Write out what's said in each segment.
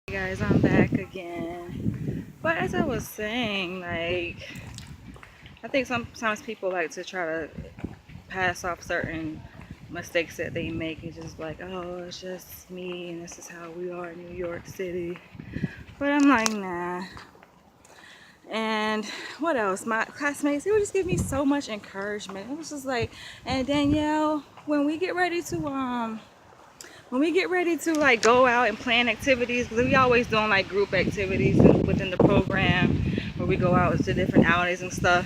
Hey guys, I'm back again. But as I was saying, like, I think sometimes people like to try to pass off certain mistakes that they make and just like, oh, it's just me and this is how we are in New York City. But I'm like, nah. And what else? My classmates, they would just give me so much encouragement. It was just like, and Danielle, when we get ready to like go out and plan activities, because we always doing like group activities within the program where we go out to different outings and stuff.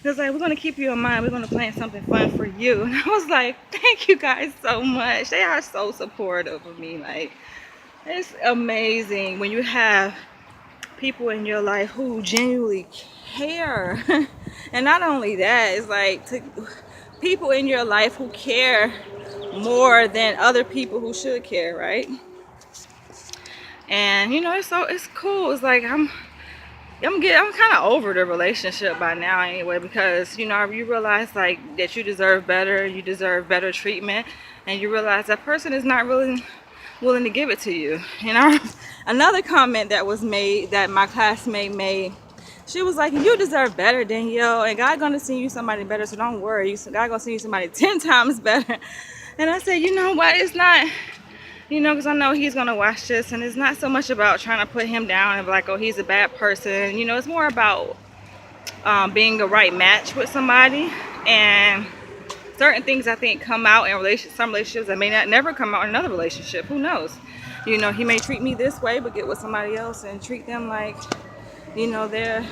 It's like, we're going to keep you in mind. We're going to plan something fun for you. And I was like, thank you guys so much. They are so supportive of me. Like, it's amazing when you have people in your life who genuinely care. And not only that, it's like people in your life who care more than other people who should care, right? And it's cool. It's like I'm kind of over the relationship by now anyway, because you realize like that you deserve better, you deserve better treatment, and you realize that person is not really willing to give it to you. Another comment that was made, that my classmate made, she was like, you deserve better, Danielle, and God gonna send you somebody better, so don't worry, God gonna send you somebody 10 times better. And I said, you know what, it's not, because I know he's gonna watch this, and it's not so much about trying to put him down and be like, oh, he's a bad person. It's more about being a right match with somebody. And certain things I think come out in some relationships that may not never come out in another relationship. Who knows? He may treat me this way, but get with somebody else and treat them like, they're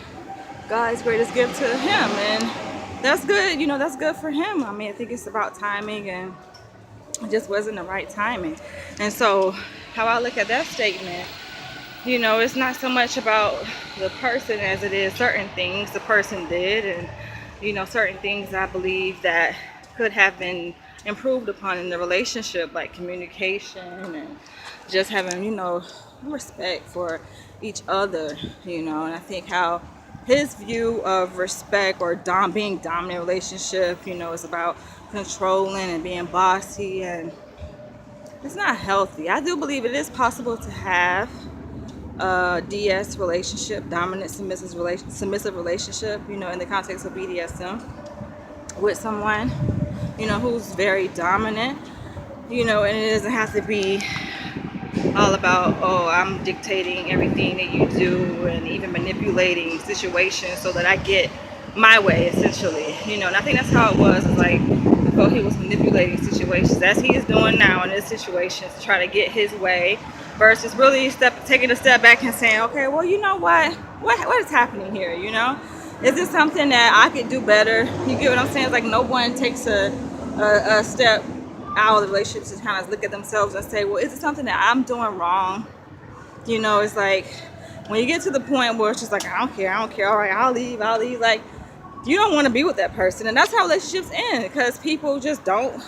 God's greatest gift to him. And that's good. That's good for him. I mean, I think it's about timing, and it just wasn't the right timing. And so how I look at that statement, it's not so much about the person as it is certain things the person did, and certain things I believe that could have been improved upon in the relationship, like communication and just having respect for each other. And I think how his view of respect or being dominant in a relationship is about controlling and being bossy, and it's not healthy. I do believe it is possible to have a DS relationship, dominant submissive relationship, in the context of BDSM, with someone, who's very dominant, and it doesn't have to be all about, oh, I'm dictating everything that you do and even manipulating situations so that I get my way, essentially. And I think that's how it was. It's like before, he was manipulating situations, as he is doing now in this situation, to try to get his way, versus really taking a step back and saying, okay, well, you know what is happening here? Is this something that I could do better? You get what I'm saying? It's like no one takes a step out of the relationship to kind of look at themselves and say, well, is it something that I'm doing wrong? It's like when you get to the point where it's just like, I don't care, all right, I'll leave. Like, you don't want to be with that person. And that's how relationships end, because people just don't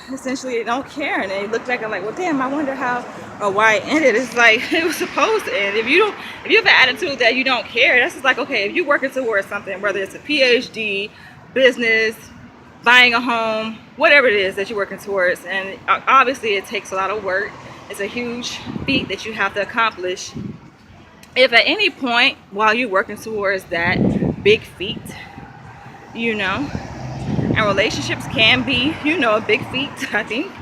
care, and they look back and like, well, damn, I wonder how or why it ended. It's like it was supposed to end. If you have an attitude that you don't care, that's just like, okay, if you're working towards something, whether it's a PhD, business, buying a home, whatever it is that you're working towards, and obviously it takes a lot of work. It's a huge feat that you have to accomplish. If at any point while you're working towards that big feat, and relationships can be, a big feat, I think,